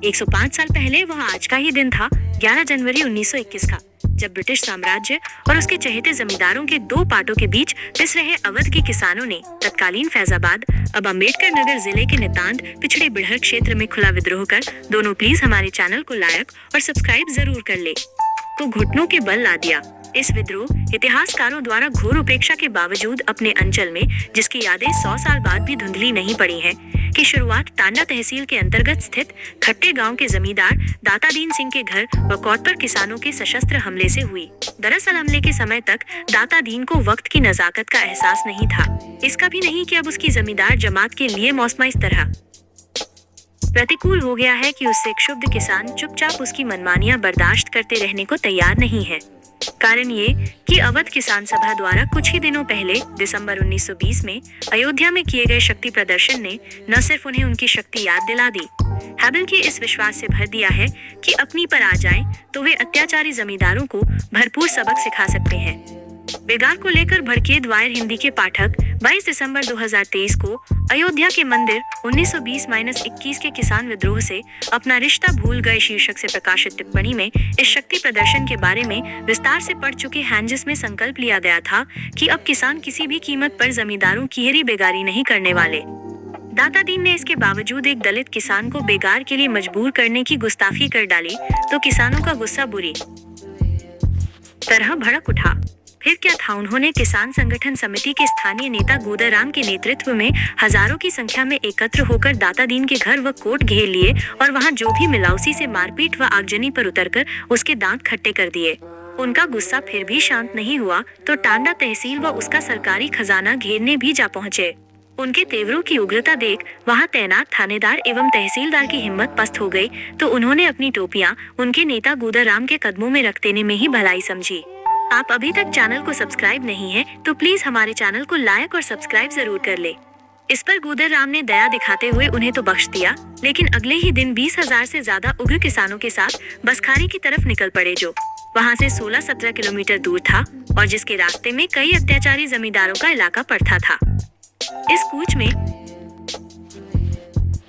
105 साल पहले वह आज का ही दिन था, 11 जनवरी 1921 का, जब ब्रिटिश साम्राज्य और उसके चहेते जमींदारों के दो पार्टों के बीच पिस रहे अवध के किसानों ने तत्कालीन फैजाबाद, अब अम्बेडकर नगर जिले के नितांत पिछड़े बिड़हर क्षेत्र में खुला विद्रोह कर दोनों प्लीज हमारे चैनल को लाइक और सब्सक्राइब जरूर कर ले, को घुटनों के बल ला दिया। इस विद्रोह इतिहासकारों द्वारा घोर उपेक्षा के बावजूद अपने अंचल में, जिसकी यादें 100 साल बाद भी धुंधली नहीं पड़ी हैं, की शुरुआत टांडा तहसील के अंतर्गत स्थित खट्टे गांव के जमींदार दातादीन सिंह के घर व कोट पर किसानों के सशस्त्र हमले से हुई। दरअसल हमले के समय तक दातादीन को वक्त की नजाकत का एहसास नहीं था, इसका भी नहीं कि अब उसकी जमींदार जमात के लिए मौसम इस तरह प्रतिकूल हो गया है कि उससे क्षुब्ध किसान चुपचाप उसकी मनमानियां बर्दाश्त करते रहने को तैयार नहीं है। कारण ये कि अवध किसान सभा द्वारा कुछ ही दिनों पहले दिसंबर 1920 में अयोध्या में किए गए शक्ति प्रदर्शन ने न सिर्फ उन्हें उनकी शक्ति याद दिला दी, बल्कि इस विश्वास से भर दिया है कि अपनी पर आ जाएं तो वे अत्याचारी जमींदारों को भरपूर सबक सिखा सकते हैं। बेगार को लेकर भड़के वायर हिंदी के पाठक 22 दिसंबर 2023 को अयोध्या के मंदिर 1920-21 के किसान विद्रोह से अपना रिश्ता भूल गए शीर्षक से प्रकाशित टिप्पणी में इस शक्ति प्रदर्शन के बारे में विस्तार से पढ़ चुके हैं, जिसमें संकल्प लिया गया था कि अब किसान किसी भी कीमत पर जमींदारों की हेरी बेगारी नहीं करने वाले। दातादीन ने इसके बावजूद एक दलित किसान को बेगार के लिए मजबूर करने की गुस्ताखी कर डाली तो किसानों का गुस्सा बुरी तरह भड़क उठा। फिर क्या था, उन्होंने किसान संगठन समिति के स्थानीय नेता गूदराम के नेतृत्व में हजारों की संख्या में एकत्र होकर दातादीन के घर व कोट घेर लिए और वहां जो भी मिला उसी से मारपीट व आगजनी पर उतरकर उसके दांत खट्टे कर दिए। उनका गुस्सा फिर भी शांत नहीं हुआ तो टांडा तहसील व उसका सरकारी खजाना घेरने भी जा पहुंचे। उनके तेवरों की उग्रता देख वहां तैनात थानेदार एवं तहसीलदार की हिम्मत पस्त हो गई तो उन्होंने अपनी टोपियां उनके नेता गूदराम के कदमों में रख देने में ही भलाई समझी। आप अभी तक चैनल को सब्सक्राइब नहीं है तो प्लीज हमारे चैनल को लाइक और सब्सक्राइब जरूर कर ले। इस पर गूदराम ने दया दिखाते हुए उन्हें तो बख्श दिया, लेकिन अगले ही दिन 20,000 से ज्यादा उग्र किसानों के साथ बसखारी की तरफ निकल पड़े, जो वहां से 16-17 किलोमीटर दूर था और जिसके रास्ते में कई अत्याचारी जमींदारों का इलाका पड़ता था। इस कूच में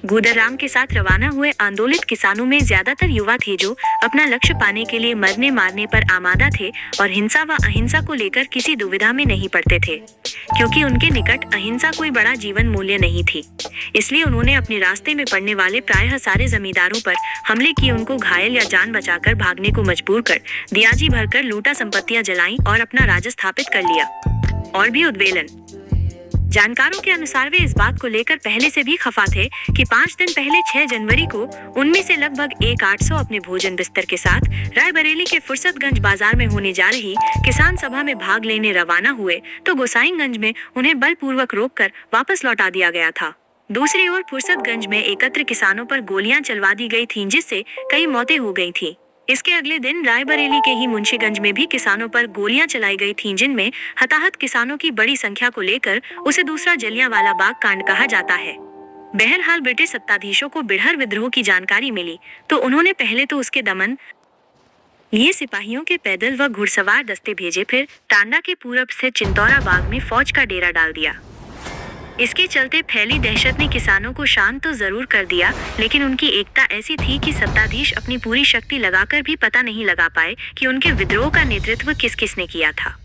गूदराम के साथ रवाना हुए आंदोलित किसानों में ज्यादातर युवा थे जो अपना लक्ष्य पाने के लिए मरने मारने पर आमादा थे और हिंसा व अहिंसा को लेकर किसी दुविधा में नहीं पड़ते थे, क्योंकि उनके निकट अहिंसा कोई बड़ा जीवन मूल्य नहीं थी। इसलिए उन्होंने अपने रास्ते में पड़ने वाले प्रायः सारे जमींदारों पर हमले किए, उनको घायल या जान बचाकर भागने को मजबूर कर दियाजी भरकर लूटा संपत्तियां जलाई और अपना राज स्थापित कर लिया। और भी उद्वेलन जानकारों के अनुसार वे इस बात को लेकर पहले से भी खफा थे कि 5 दिन पहले 6 जनवरी को उनमें से लगभग 800 अपने भोजन बिस्तर के साथ रायबरेली के फुर्सतगंज बाजार में होने जा रही किसान सभा में भाग लेने रवाना हुए तो गोसाईगंज में उन्हें बलपूर्वक रोककर वापस लौटा दिया गया था। दूसरी ओर फुर्सतगंज में एकत्र किसानों पर गोलियां चलवा दी गई थीं, जिससे कई मौतें हो गई थी। इसके अगले दिन रायबरेली के ही मुंशीगंज में भी किसानों पर गोलियां चलाई गई थीं, जिनमें हताहत किसानों की बड़ी संख्या को लेकर उसे दूसरा जलियांवाला बाग कांड कहा जाता है। बहरहाल ब्रिटिश सत्ताधीशों को बिड़हर विद्रोह की जानकारी मिली तो उन्होंने पहले तो उसके दमन लिए सिपाहियों के पैदल व घुड़सवार दस्ते भेजे, फिर टांडा के पूरब स्थित चिंतौरा बाग में फौज का डेरा डाल दिया। इसके चलते फैली दहशत ने किसानों को शांत तो जरूर कर दिया, लेकिन उनकी एकता ऐसी थी कि सत्ताधीश अपनी पूरी शक्ति लगाकर भी पता नहीं लगा पाए कि उनके विद्रोह का नेतृत्व किस किस ने किया था।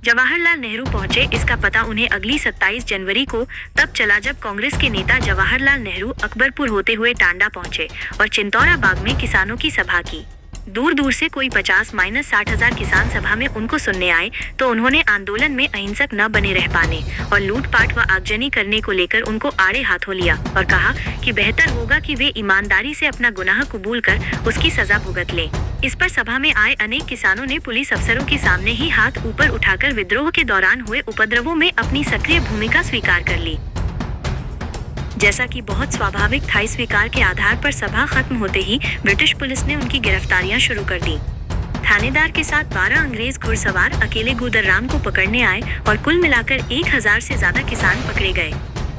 जवाहरलाल नेहरू पहुंचे, इसका पता उन्हें अगली 27 जनवरी को तब चला जब कांग्रेस के नेता जवाहरलाल नेहरू अकबरपुर होते हुए टांडा पहुंचे और चिंतौरा बाग में किसानों की सभा की। दूर दूर से कोई 50-60 हजार किसान सभा में उनको सुनने आए तो उन्होंने आंदोलन में अहिंसक न बने रह पाने और लूटपाट व आगजनी करने को लेकर उनको आड़े हाथों लिया और कहा कि बेहतर होगा कि वे ईमानदारी से अपना गुनाह कबूल कर उसकी सजा भुगत लें। इस पर सभा में आए अनेक किसानों ने पुलिस अफसरों के सामने ही हाथ ऊपर उठाकर विद्रोह के दौरान हुए उपद्रवों में अपनी सक्रिय भूमिका स्वीकार कर ली। जैसा कि बहुत स्वाभाविक था, इस स्वीकार के आधार पर सभा खत्म होते ही ब्रिटिश पुलिस ने उनकी गिरफ्तारियां शुरू कर दी। थानेदार के साथ 12 अंग्रेज घुड़सवार अकेले गूदराम को पकड़ने आए और कुल मिलाकर 1000 से ज्यादा किसान पकड़े गए।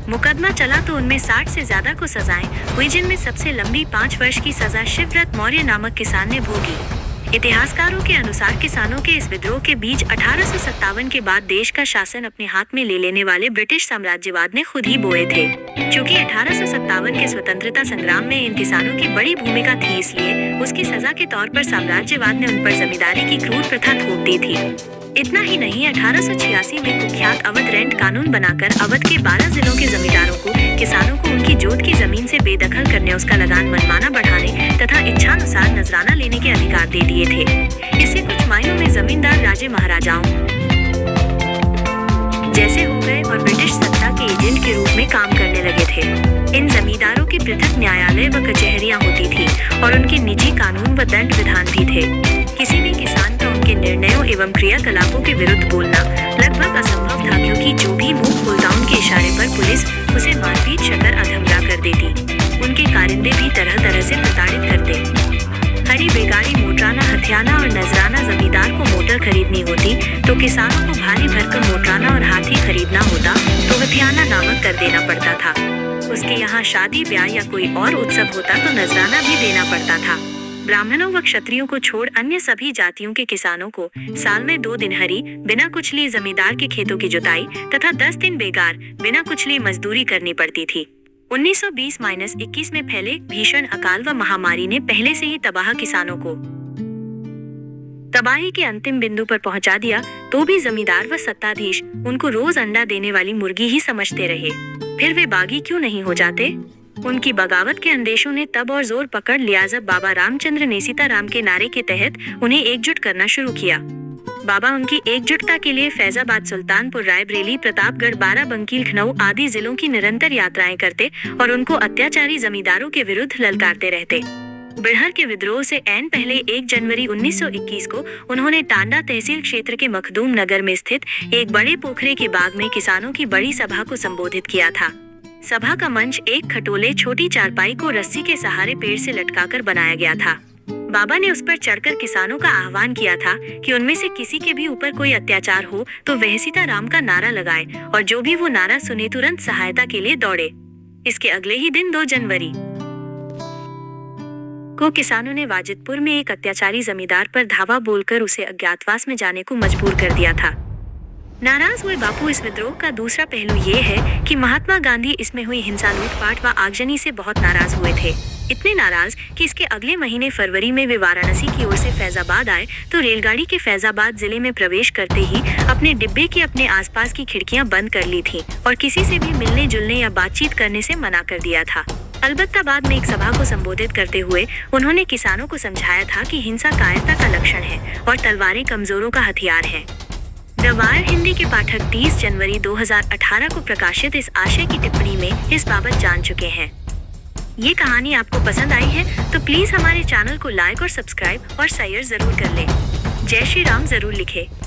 मुकदमा चला तो उनमें 60 से ज्यादा को सजाएं हुई, जिनमें सबसे लंबी 5 वर्ष की सजा शिवव्रत मौर्य नामक किसान ने भोगी। इतिहासकारों के अनुसार किसानों के इस विद्रोह के बीच 1857 के बाद देश का शासन अपने हाथ में ले लेने वाले ब्रिटिश साम्राज्यवाद ने खुद ही बोए थे। चूंकि 1857 के स्वतंत्रता संग्राम में इन किसानों की बड़ी भूमिका थी, इसलिए उसकी सजा के तौर पर साम्राज्यवाद ने उन पर जमींदारी की क्रूर प्रथा थोप दी थी। इतना ही नहीं, 1886 में कुख्यात अवध रेंट कानून बनाकर अवध के 12 जिलों के जमींदारों को, किसानों को उनकी जोत की जमीन से बेदखल करने, उसका लगान मनमाना बढ़ाने तथा इच्छानुसार नजराना लेने के अधिकार दे दिए थे। इससे कुछ मायनों में जमींदार राजे महाराजाओं जैसे हो गए और ब्रिटिश सत्ता के एजेंट के रूप में काम करने लगे थे। इन जमींदारों की पृथक न्यायालय व कचहरियां होती थी और उनके निजी कानून व दंड विधान भी थे। किसी भी किसान का उनके निर्णयों एवं क्रियाकलापों के विरुद्ध बोलना लगभग असंभव था, क्योंकि जो भी मुंह खोलता उनके इशारे पर पुलिस उसे मारपीट शकर अधमरा कर देती। उनके कारिंदे भी तरह तरह से प्रताड़ित करते। हरी बेगारी मोटराना हथियाना और नजराना, जमींदार को मोटर खरीदनी होती तो किसानों को भारी भरकम मोटराना और हाथी खरीदना होता तो हथियाना नामक कर देना पड़ता था। उसके यहाँ शादी ब्याह या कोई और उत्सव होता तो नजराना भी देना पड़ता था। ब्राह्मणों व क्षत्रियों को छोड़ अन्य सभी जातियों के किसानों को साल में 2 दिन हरी बिना कुछ लिए जमींदार के खेतों की जुताई तथा 10 दिन बेगार बिना कुछ लिए मजदूरी करनी पड़ती थी। 1920-21 में फैले भीषण अकाल व महामारी ने पहले से ही तबाह किसानों को तबाही के अंतिम बिंदु पर पहुंचा दिया, तो भी जमींदार व सत्ताधीश उनको रोज अंडा देने वाली मुर्गी ही समझते रहे। फिर वे बागी क्यों नहीं हो जाते? उनकी बगावत के अंदेशों ने तब और जोर पकड़ लिया जब बाबा रामचंद्र ने सीताराम के नारे के तहत उन्हें एकजुट करना शुरू किया। बाबा उनकी एकजुटता के लिए फैजाबाद, सुल्तानपुर, रायबरेली, प्रतापगढ़, बाराबंकी, लखनऊ आदि जिलों की निरंतर यात्राएं करते और उनको अत्याचारी जमींदारों के विरुद्ध ललकारते रहते। बिरहर के विद्रोह से ऐन पहले 1 जनवरी 1921 को उन्होंने टांडा तहसील क्षेत्र के मखदूम नगर में स्थित एक बड़े पोखरे के बाग में किसानों की बड़ी सभा को संबोधित किया था। सभा का मंच एक खटोले छोटी चारपाई को रस्सी के सहारे पेड़ से लटकाकर बनाया गया था। बाबा ने उस पर चढ़कर किसानों का आह्वान किया था कि उनमें से किसी के भी ऊपर कोई अत्याचार हो तो वह सीताराम का नारा लगाए और जो भी वो नारा सुने तुरंत सहायता के लिए दौड़े। इसके अगले ही दिन 2 जनवरी को किसानों ने वाजिदपुर में एक अत्याचारी जमींदार पर धावा बोलकर उसे अज्ञातवास में जाने को मजबूर कर दिया था। नाराज हुए बापू इस विद्रोह का दूसरा पहलू ये है कि महात्मा गांधी इसमें हुई हिंसा, लूटपाट व आगजनी से बहुत नाराज हुए थे। इतने नाराज कि इसके अगले महीने फरवरी में वे वाराणसी की ओर से फैजाबाद आए तो रेलगाड़ी के फैजाबाद जिले में प्रवेश करते ही अपने डिब्बे की अपने आसपास की खिड़कियां बंद कर ली थीं और किसी से भी मिलने जुलने या बातचीत करने से मना कर दिया था। अलबत्ता बाद में एक सभा को संबोधित करते हुए उन्होंने किसानों को समझाया था कि हिंसा कायरता का लक्षण है और तलवारें कमजोरों का हथियार है। द वायर हिंदी के पाठक 30 जनवरी 2018 को प्रकाशित इस आशय की टिप्पणी में इस बाबत जान चुके हैं। ये कहानी आपको पसंद आई है तो प्लीज हमारे चैनल को लाइक और सब्सक्राइब और शेयर जरूर कर लें। जय श्री राम जरूर लिखें।